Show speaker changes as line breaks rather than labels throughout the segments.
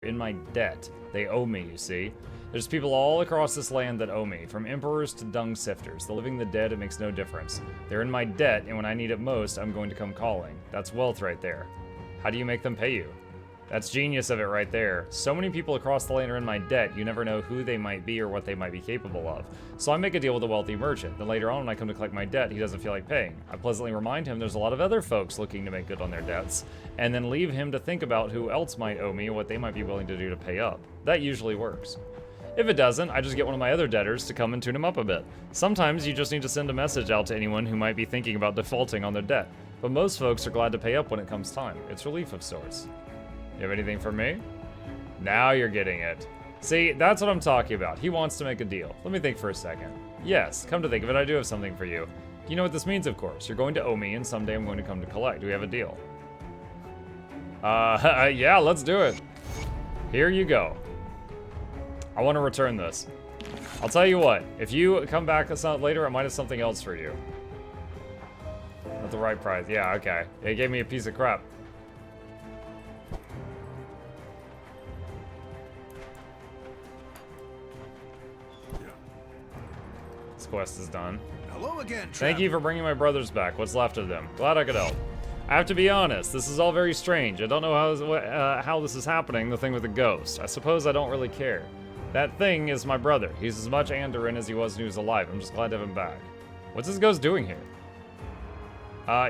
in my debt. They owe me, you see. There's people all across this land that owe me, from emperors to dung sifters. The living, the dead, it makes no difference. They're in my debt, and when I need it most, I'm going to come calling. That's wealth right there. How do you make them pay you? That's genius of it right there. So many people across the land are in my debt, you never know who they might be or what they might be capable of. So I make a deal with a wealthy merchant. Then later on when I come to collect my debt, he doesn't feel like paying. I pleasantly remind him there's a lot of other folks looking to make good on their debts, and then leave him to think about who else might owe me and what they might be willing to do to pay up. That usually works. If it doesn't, I just get one of my other debtors to come and tune him up a bit. Sometimes you just need to send a message out to anyone who might be thinking about defaulting on their debt. But most folks are glad to pay up when it comes time. It's relief of sorts. You have anything for me? Now you're getting it. See, that's what I'm talking about. He wants to make a deal. Let me think for a second. Yes, come to think of it, I do have something for you. You know what this means, of course. You're going to owe me, and someday I'm going to come to collect. Do we have a deal? Yeah, let's do it. Here you go. I want to return this. I'll tell you what. If you come back later, I might have something else for you. At the right price. Yeah, okay. It gave me a piece of crap. This quest is done.
Hello again, Trevor.
Thank you for bringing my brothers back. What's left of them. Glad I could help. I have to be honest, this is all very strange. I don't know how this is happening, the thing with the ghost. I suppose I don't really care. That thing is my brother. He's as much Andoran as he was when he was alive. I'm just glad to have him back. What's this ghost doing here?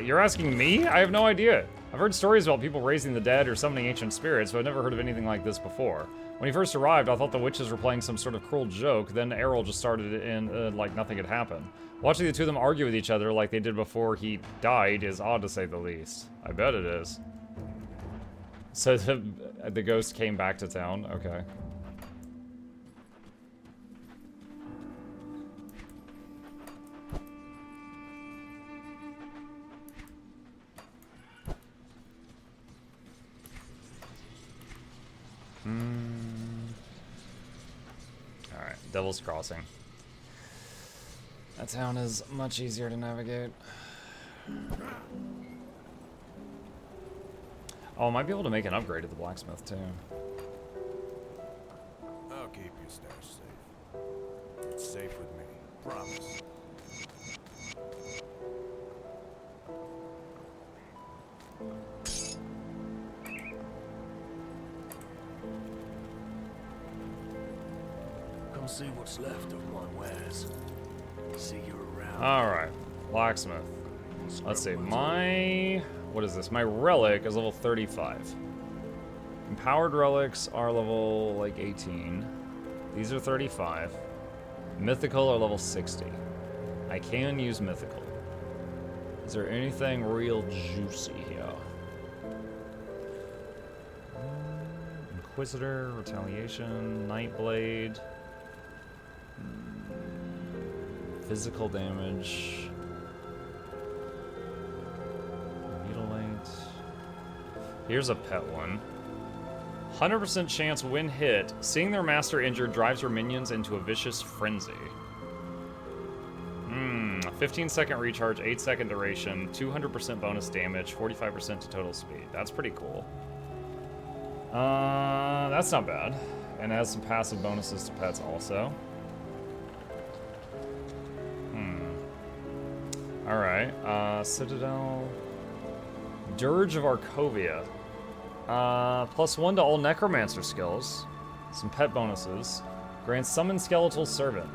You're asking me? I have no idea. I've heard stories about people raising the dead or summoning ancient spirits, but I've never heard of anything like this before. When he first arrived, I thought the witches were playing some sort of cruel joke, then Errol just started in like nothing had happened. Watching the two of them argue with each other like they did before he died is odd to say the least. I bet it is. So the ghost came back to town? Okay. Alright, Devil's Crossing. That town is much easier to navigate. Oh, I might be able to make an upgrade at the blacksmith too.
I'll keep your stash safe. It's safe with me. Promise. Come see what's left of my wares. See you around.
Alright, blacksmith. Let's see, what is this? My relic is level 35. Empowered relics are level, like, 18. These are 35. Mythical are level 60. I can use mythical. Is there anything real juicy here? Inquisitor, Retaliation, Nightblade. Physical damage. Mutilate. Here's a pet one. 100% chance when hit, seeing their master injured drives your minions into a vicious frenzy. 15-second recharge, 8-second duration, 200% bonus damage, 45% to total speed. That's pretty cool. That's not bad. And it has some passive bonuses to pets also. Alright, Citadel. Dirge of Arcovia. +1 to all Necromancer skills. Some pet bonuses. Grants Summon Skeletal Servant.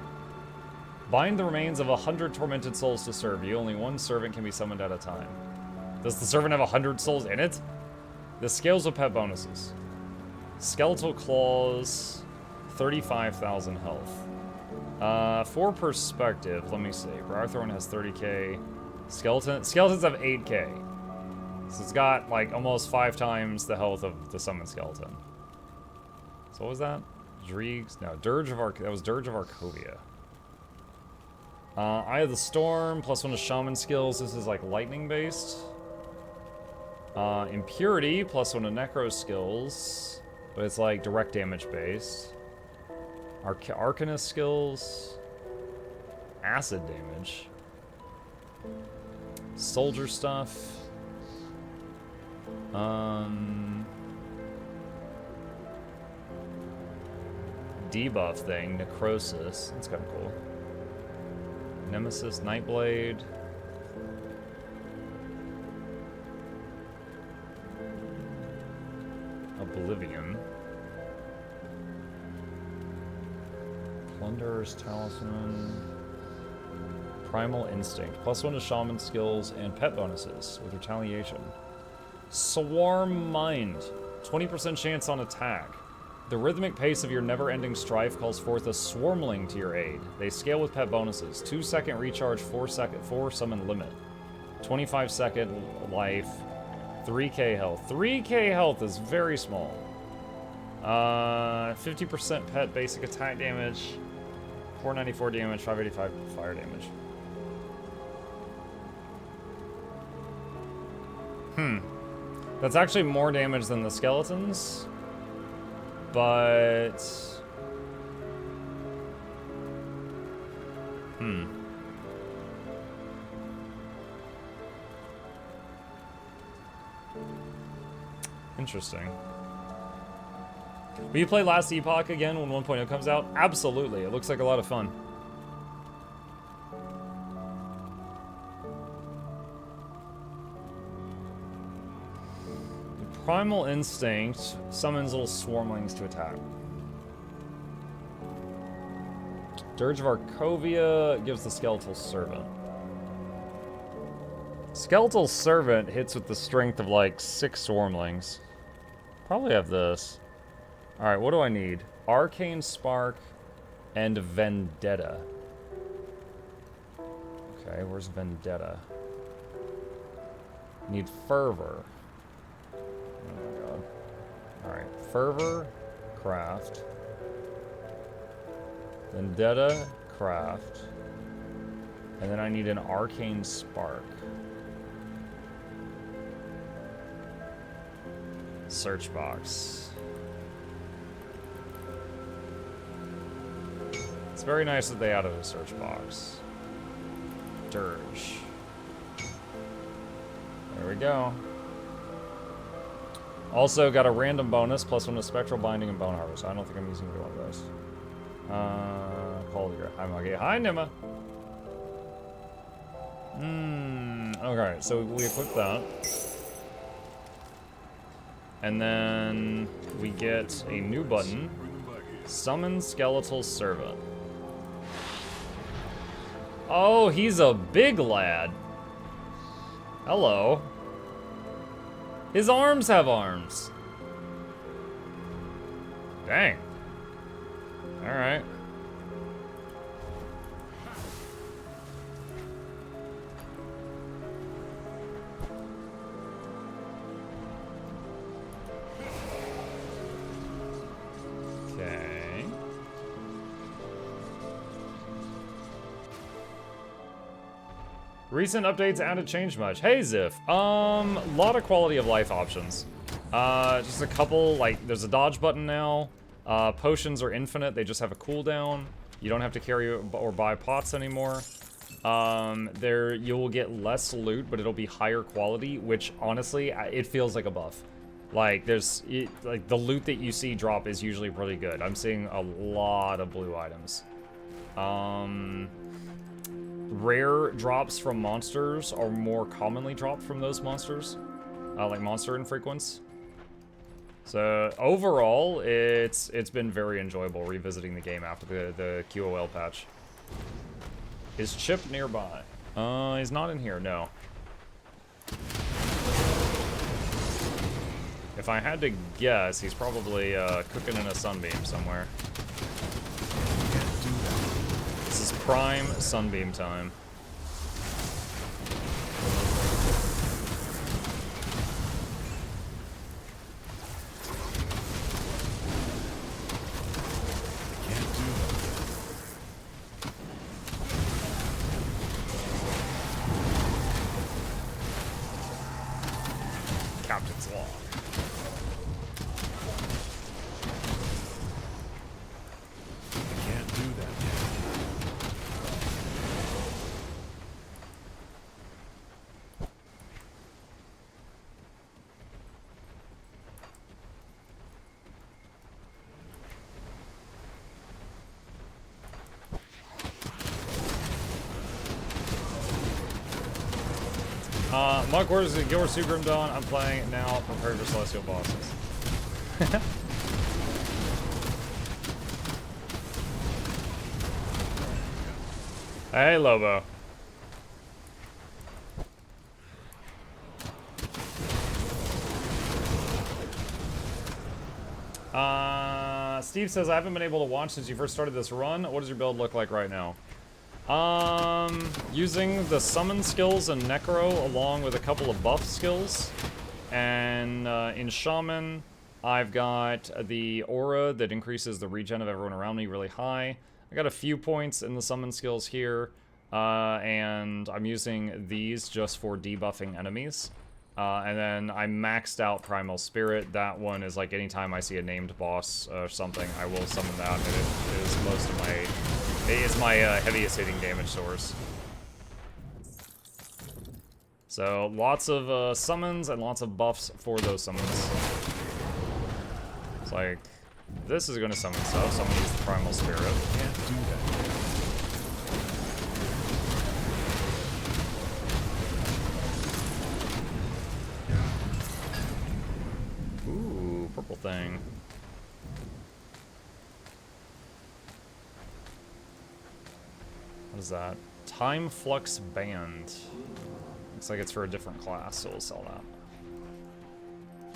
Bind the remains of 100 tormented souls to serve you. Only one servant can be summoned at a time. Does the servant have 100 souls in it? This scales with pet bonuses. Skeletal Claws. 35,000 health. For perspective, let me see. Briarthorn has 30k. Skeletons have 8k. So it's got like almost 5 times the health of the summon skeleton. So what was that? Driegs? No, that was Dirge of Arcovia. Eye of the Storm, +1 to Shaman skills. This is like lightning based. Impurity, +1 to Necro skills. But it's like direct damage based. Arcanist skills. Acid damage. Soldier stuff. debuff thing, Necrosis. That's kind of cool. Nemesis, Nightblade. Oblivion. Plunderer's Talisman. Primal Instinct. +1 to Shaman skills and pet bonuses with Retaliation. Swarm Mind. 20% chance on attack. The rhythmic pace of your never-ending strife calls forth a swarmling to your aid. They scale with pet bonuses. 2-second recharge, 4 summon limit. 25-second life. 3k health. 3k health is very small. 50% pet basic attack damage. 494 damage, 585 fire damage. That's actually more damage than the skeletons. But... Interesting. Will you play Last Epoch again when 1.0 comes out? Absolutely. It looks like a lot of fun. Primal Instinct summons little swarmlings to attack. Dirge of Arcovia gives the Skeletal Servant. Skeletal Servant hits with the strength of like 6 swarmlings. Probably have this. Alright, what do I need? Arcane Spark and Vendetta. Okay, where's Vendetta? Need Fervor. Oh my god. Alright, Fervor, craft. Vendetta, craft. And then I need an Arcane Spark. Search box. It's very nice that they added a search box. Dirge. There we go. Also got a random bonus, +1 to Spectral Binding and Bone Harvest. I don't think I'm using either one of those. Quality. Hi, Muggy. Hi, Nima. Okay, so we equip that. And then we get a new button. Summon Skeletal Servant. Oh, he's a big lad. Hello. His arms have arms. Dang. Alright. Okay. Recent updates added change much. Hey Ziff. Lot of quality of life options. Just a couple, like there's a dodge button now. Potions are infinite, they just have a cooldown. You don't have to carry or buy pots anymore. You will get less loot, but it'll be higher quality, which honestly, it feels like a buff. Like like the loot that you see drop is usually pretty good. I'm seeing a lot of blue items. Rare drops from monsters are more commonly dropped from those monsters, like monster infrequents. So overall, it's been very enjoyable revisiting the game after the QOL patch. Is Chip nearby? He's not in here, no. If I had to guess, he's probably cooking in a sunbeam somewhere. This is prime sunbeam time. Captain's log. Monk Wars is Gilbert Sugrim Dawn. I'm playing it now, prepared for Celestial bosses. Hey, Lobo. Steve says, I haven't been able to watch since you first started this run. What does your build look like right now? Using the summon skills and Necro along with a couple of buff skills. And in Shaman, I've got the aura that increases the regen of everyone around me really high. I got a few points in the summon skills here. And I'm using these just for debuffing enemies. And then I maxed out Primal Spirit. That one is like anytime I see a named boss or something, I will summon that. And it is most of my... It's my heaviest hitting damage source. So lots of summons and lots of buffs for those summons. It's like, this is going to summon stuff, so I'm going to use the Primal Spirit.
Can't do that.
Ooh, purple thing. What is that? Time Flux Band. Looks like it's for a different class, so we'll sell that.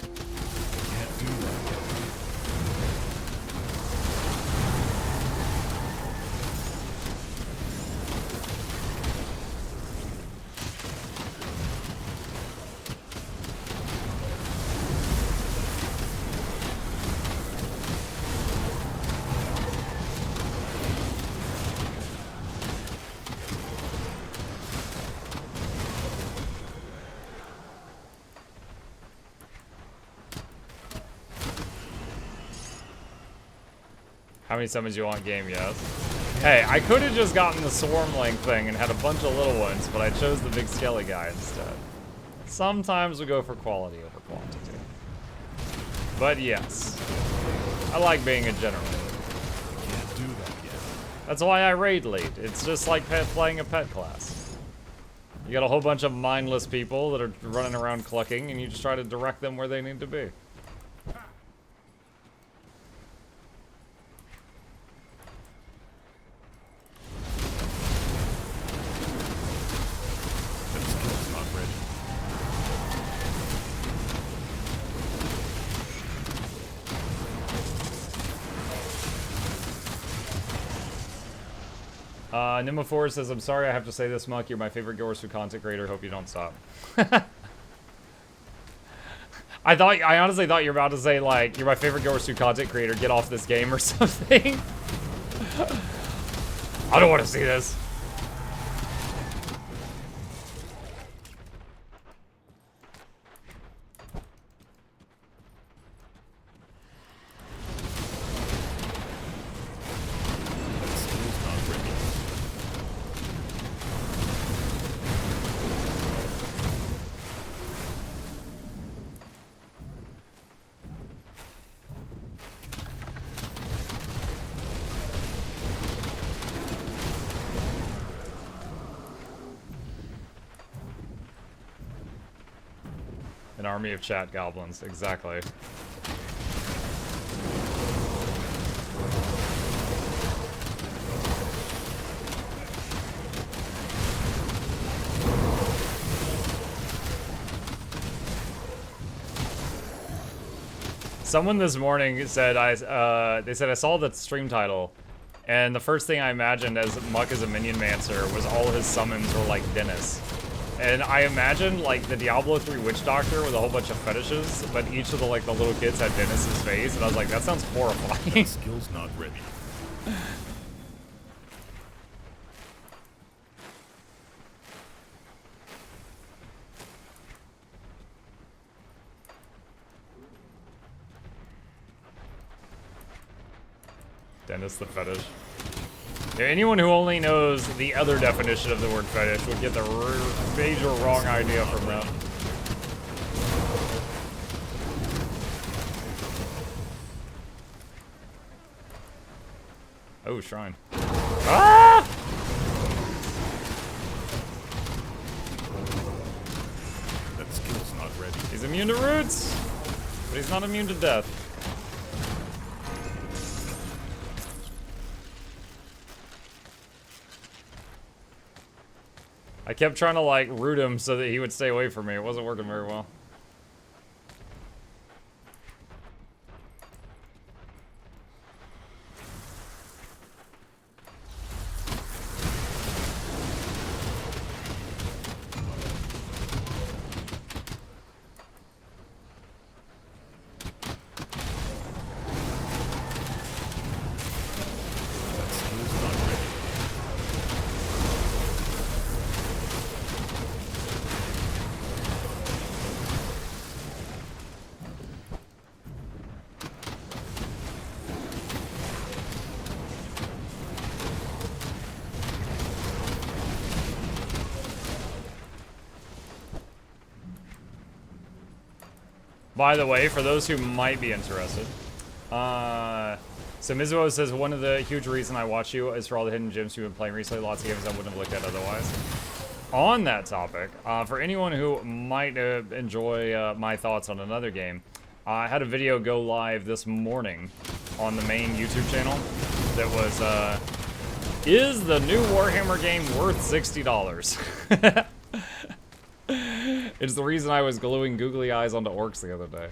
Can't do that.
How many summons you want game? Yes. Hey, I could have just gotten the Swarm Link thing and had a bunch of little ones, but I chose the big Skelly guy instead. Sometimes we go for quality over quantity. But yes, I like being a general.
Can't do that yet.
That's why I raid lead. It's just like playing a pet class. You got a whole bunch of mindless people that are running around clucking, and you just try to direct them where they need to be. Nimophore says, I'm sorry I have to say this, Muck. You're my favorite Guild Wars 2 content creator. Hope you don't stop. I honestly thought you were about to say, like, you're my favorite Guild Wars 2 content creator. Get off this game or something. I don't want to see this. An army of chat goblins, exactly. Someone this morning said, they said I saw the stream title, and the first thing I imagined as Muck as a Minion-mancer was all his summons were like Dennis. And I imagined like the Diablo 3 Witch Doctor with a whole bunch of fetishes, but each of the like the little kids had Dennis's face, and I was like, that sounds horrifying.
Skill's not ready.
Dennis the fetish. Yeah, anyone who only knows the other definition of the word fetish would get the major wrong idea from that. Oh, shrine. Ah! He's immune to roots, but he's not immune to death. I kept trying to, like, root him so that he would stay away from me. It wasn't working very well. By the way, for those who might be interested, so Mizuo says, one of the huge reasons I watch you is for all the hidden gems you've been playing recently, lots of games I wouldn't have looked at otherwise. On that topic, for anyone who might enjoy my thoughts on another game, I had a video go live this morning on the main YouTube channel that was, is the new Warhammer game worth $60? It's the reason I was gluing googly eyes onto orcs the other day.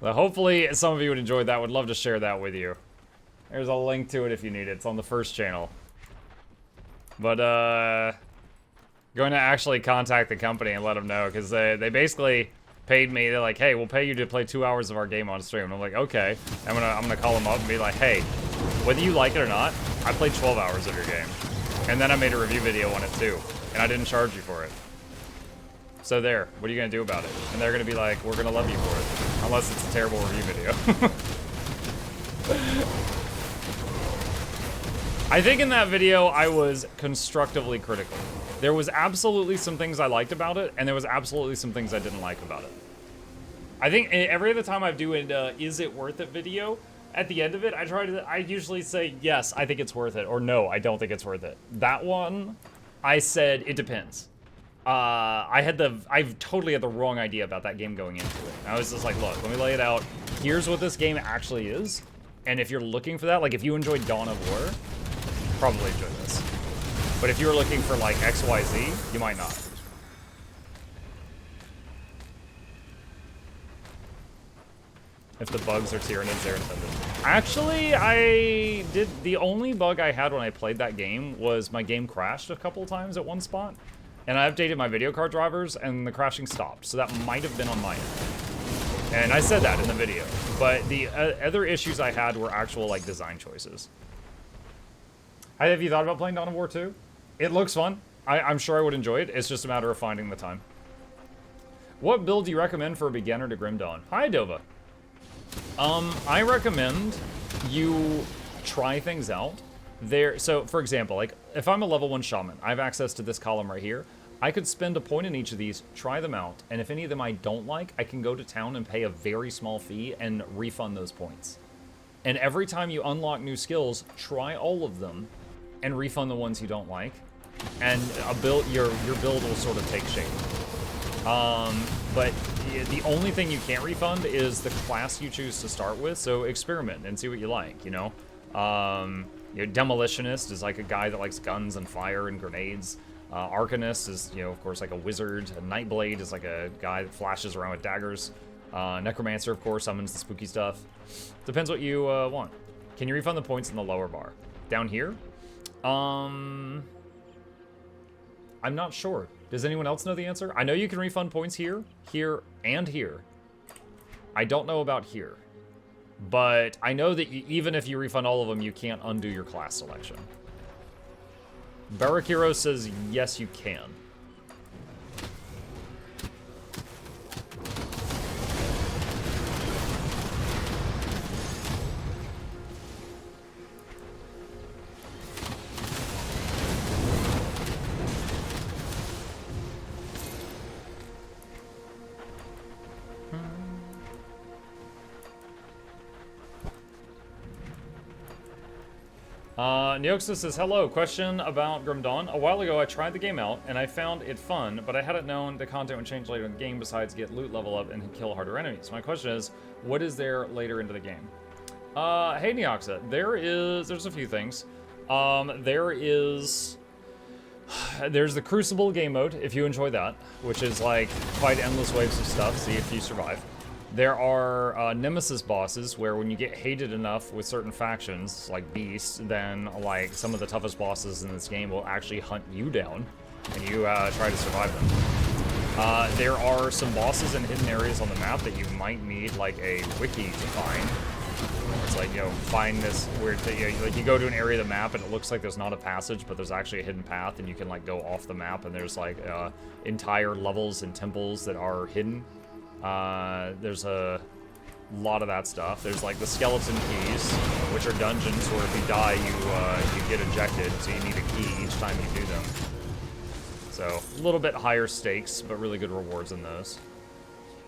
Well, hopefully some of you would enjoy that. Would love to share that with you. There's a link to it if you need it. It's on the first channel. But, going to actually contact the company and let them know, because they basically paid me. They're like, hey, we'll pay you to play 2 hours of our game on stream. And I'm like, okay. I'm gonna call them up and be like, hey, whether you like it or not, I played 12 hours of your game. And then I made a review video on it too. And I didn't charge you for it. So there, what are you gonna do about it? And they're gonna be like, we're gonna love you for it. Unless it's a terrible review video. I think in that video, I was constructively critical. There was absolutely some things I liked about it, and there was absolutely some things I didn't like about it. I think every other time I do an is it worth it video, at the end of it, I usually say, yes, I think it's worth it, or no, I don't think it's worth it. That one, I said, it depends. I totally had the wrong idea about that game going into it. I was just like, look, let me lay it out. Here's what this game actually is. And if you're looking for that, like if you enjoyed Dawn of War, probably enjoy this. But if you were looking for like XYZ, you might not. If the bugs are Tyranids, they're intended. Actually, the only bug I had when I played that game was my game crashed a couple times at one spot. And I updated my video card drivers, and the crashing stopped. So that might have been on my end. And I said that in the video. But the other issues I had were actual, like, design choices. Have you thought about playing Dawn of War 2? It looks fun. I'm sure I would enjoy it. It's just a matter of finding the time. What build do you recommend for a beginner to Grim Dawn? Hi, Dova. I recommend you try things out. So, for example, like, if I'm a level 1 Shaman, I have access to this column right here. I could spend a point in each of these, try them out, and if any of them I don't like, I can go to town and pay a very small fee and refund those points. And every time you unlock new skills, try all of them and refund the ones you don't like, and your build will sort of take shape. But the only thing you can't refund is the class you choose to start with, so experiment and see what you like, you know? Your Demolitionist is like a guy that likes guns and fire and grenades. Arcanist is, you know, of course, like a wizard. A Nightblade is like a guy that flashes around with daggers. Necromancer, of course, summons the spooky stuff. Depends what you want. Can you refund the points in the lower bar? Down here? I'm not sure. Does anyone else know the answer? I know you can refund points here, here, and here. I don't know about here. But I know that even if you refund all of them, you can't undo your class selection. Barakiro says, yes, you can. Neoxys says, hello, question about Grim Dawn. A while ago, I tried the game out, and I found it fun, but I hadn't known the content would change later in the game besides get loot level up and kill harder enemies. My question is, what is there later into the game? Hey, Neoxa, there's a few things. There's the Crucible game mode, if you enjoy that, which is like, fight endless waves of stuff, see if you survive. There are Nemesis bosses where when you get hated enough with certain factions, like Beast, then like some of the toughest bosses in this game will actually hunt you down, and you try to survive them. There are some bosses in hidden areas on the map that you might need like a wiki to find. It's like, find this weird thing. Like you go to an area of the map and it looks like there's not a passage, but there's actually a hidden path, and you can like go off the map, and there's like entire levels and temples that are hidden. There's a lot of that stuff. There's like the skeleton keys, which are dungeons where if you die, you get ejected, so you need a key each time you do them. So, a little bit higher stakes, but really good rewards in those.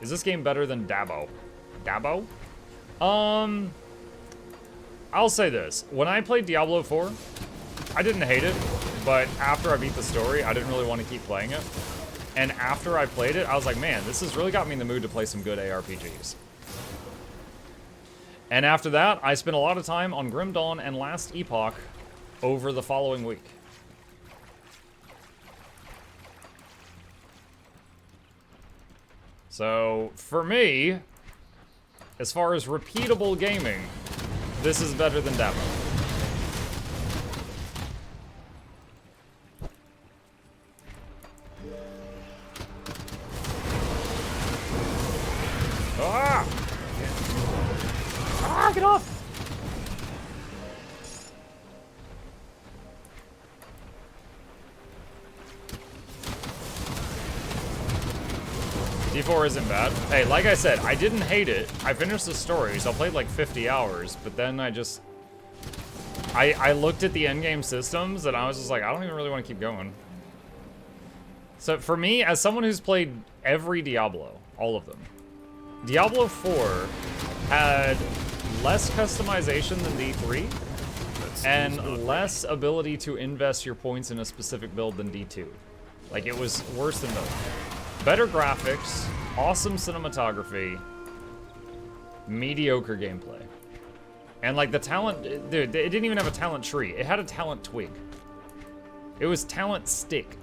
Is this game better than Dabo? Dabo? I'll say this. When I played Diablo 4, I didn't hate it, but after I beat the story, I didn't really want to keep playing it. And after I played it, I was like, man, this has really got me in the mood to play some good ARPGs. And after that, I spent a lot of time on Grim Dawn and Last Epoch over the following week. So, for me, as far as repeatable gaming, this is better than Dabo. Ah! Ah, get off! D4 isn't bad. Hey, like I said, I didn't hate it. I finished the stories. I played like 50 hours, but then I looked at the endgame systems and I was just like, I don't even really want to keep going. So for me, as someone who's played every Diablo, all of them, Diablo 4 had less customization than D3 and less ability to invest your points in a specific build than D2. Like, it was worse than both. Better graphics, awesome cinematography, mediocre gameplay. And like the talent, dude, it didn't even have a talent tree. It had a talent twig. It was talent stick.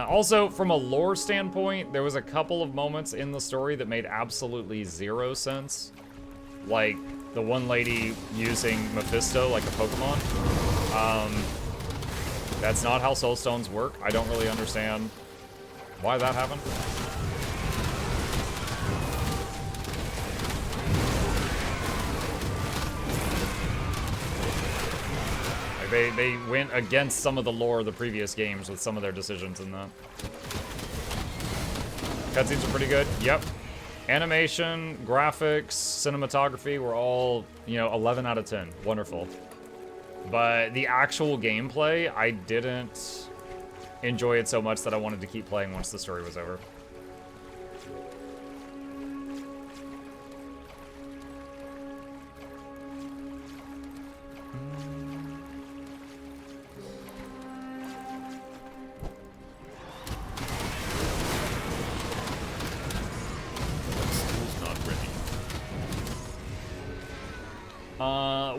Also, from a lore standpoint, there was a couple of moments in the story that made absolutely zero sense. Like, the one lady using Mephisto like a Pokemon. That's not how Soulstones work. I don't really understand why that happened. Like they went against some of the lore of the previous games with some of their decisions in that. Cutscenes are pretty good. Yep. Animation, graphics, cinematography were all, 11 out of 10. Wonderful. But the actual gameplay, I didn't enjoy it so much that I wanted to keep playing once the story was over.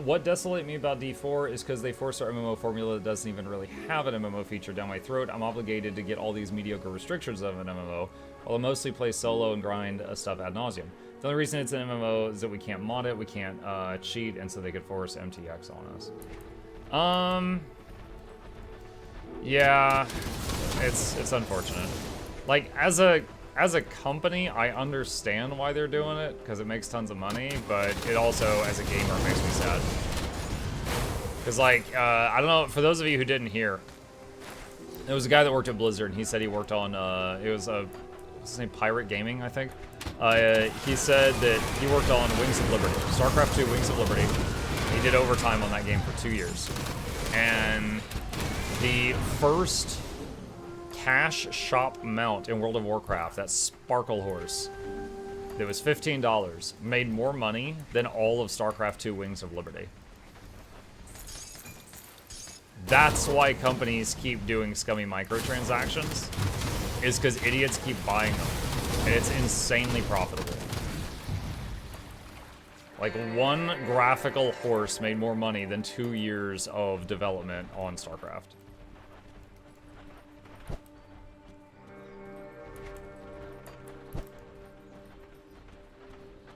What desolate me about D4 is because they forced our MMO formula that doesn't even really have an MMO feature down my throat. I'm obligated to get all these mediocre restrictions of an MMO, while I mostly play solo and grind stuff ad nauseum. The only reason it's an MMO is that we can't mod it, we can't cheat, and so they could force MTX on us. Yeah, it's unfortunate. Like, as a company, I understand why they're doing it, because it makes tons of money, but it also, as a gamer, makes me sad. Because, like, I don't know, for those of you who didn't hear, there was a guy that worked at Blizzard, and he said he worked on, what's his name, Pirate Gaming, I think? He said that he worked on Wings of Liberty, StarCraft 2 Wings of Liberty. He did overtime on that game for 2 years. And the first cash shop mount in World of Warcraft, that Sparkle Horse. It was $15. Made more money than all of StarCraft 2 Wings of Liberty. That's why companies keep doing scummy microtransactions, is because idiots keep buying them. And it's insanely profitable. Like, one graphical horse made more money than 2 years of development on StarCraft.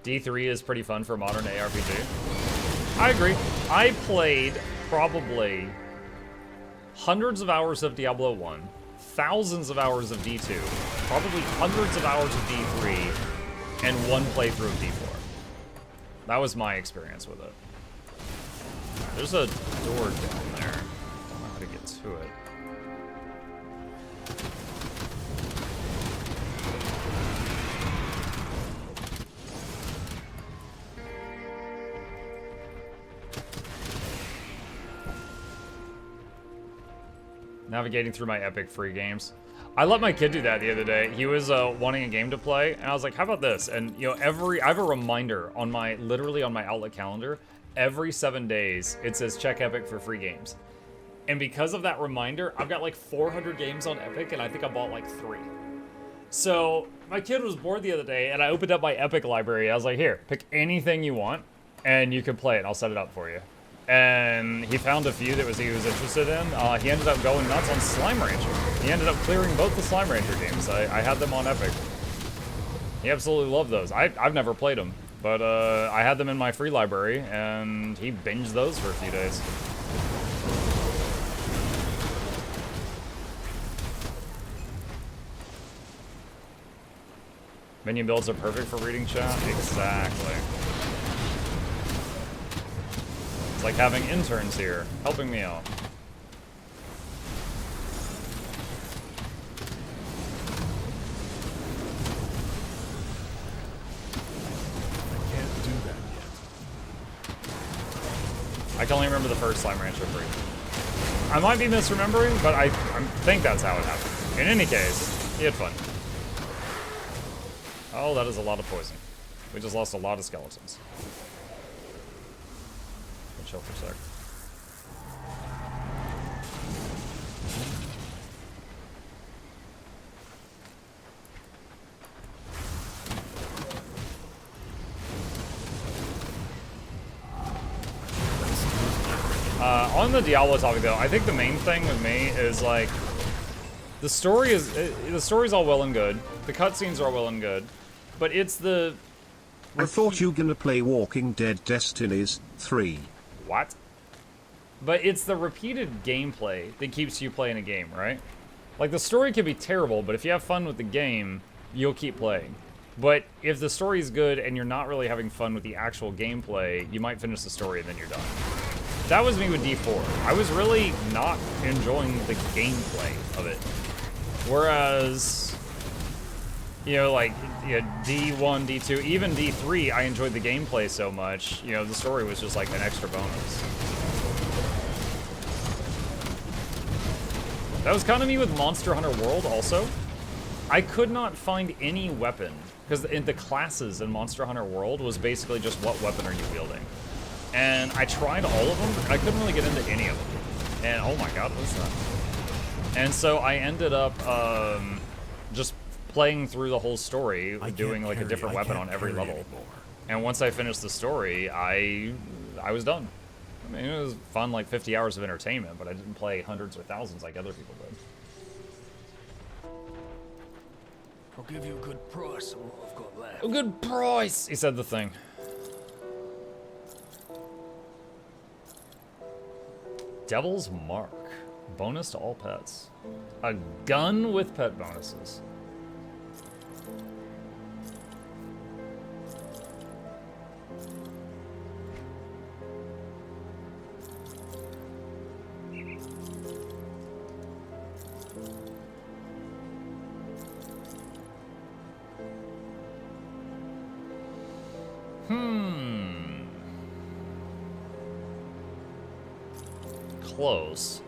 D3 is pretty fun for modern ARPG. I agree. I played probably hundreds of hours of Diablo 1, thousands of hours of D2, probably hundreds of hours of D3, and one playthrough of D4. That was my experience with it. There's a door down there. I don't know how to get to it. Navigating through my Epic free games. I let my kid do that the other day. He was wanting a game to play, and I was like, how about this? And, you know, I have a reminder on my, literally on my Outlook calendar, every 7 days, it says check Epic for free games. And because of that reminder, I've got like 400 games on Epic, and I think I bought like 3. So, my kid was bored the other day, and I opened up my Epic library. I was like, here, pick anything you want, and you can play it, and I'll set it up for you. And he found a few that he was interested in. He ended up going nuts on Slime Rancher. He ended up clearing both the Slime Rancher games. I had them on Epic. He absolutely loved those. I've never played them, but I had them in my free library, and he binged those for a few days. Minion builds are perfect for reading chat? Exactly. It's like having interns here, helping me out.
I can't do that yet.
I can only remember the first Slime Rancher free. I might be misremembering, but I think that's how it happened. In any case, he had fun. Oh, that is a lot of poison. We just lost a lot of skeletons. Chill for a sec. On the Diablo topic though, I think the main thing with me is like the story's all well and good. The cutscenes are all well and good, but it's the
I thought you were gonna play Walking Dead Destinies 3.
What? But it's the repeated gameplay that keeps you playing a game, right? Like, the story can be terrible, but if you have fun with the game, you'll keep playing. But if the story's good and you're not really having fun with the actual gameplay, you might finish the story and then you're done. That was me with D4. I was really not enjoying the gameplay of it. Whereas, you know, like, you know, D1, D2, even D3, I enjoyed the gameplay so much, you know, the story was just like an extra bonus. That was kind of me with Monster Hunter World also. I could not find any weapon, because in the classes in Monster Hunter World was basically just what weapon are you wielding. And I tried all of them, but I couldn't really get into any of them. And oh my god, what's that? And so I ended up just playing through the whole story, doing like a different weapon on every level. Anymore. And once I finished the story, I was done. I mean, it was fun, like 50 hours of entertainment, but I didn't play hundreds or thousands like other people did.
I'll give you a good price on what I've got left.
A good price, he said the thing. Devil's Mark. Bonus to all pets. A gun with pet bonuses. Close.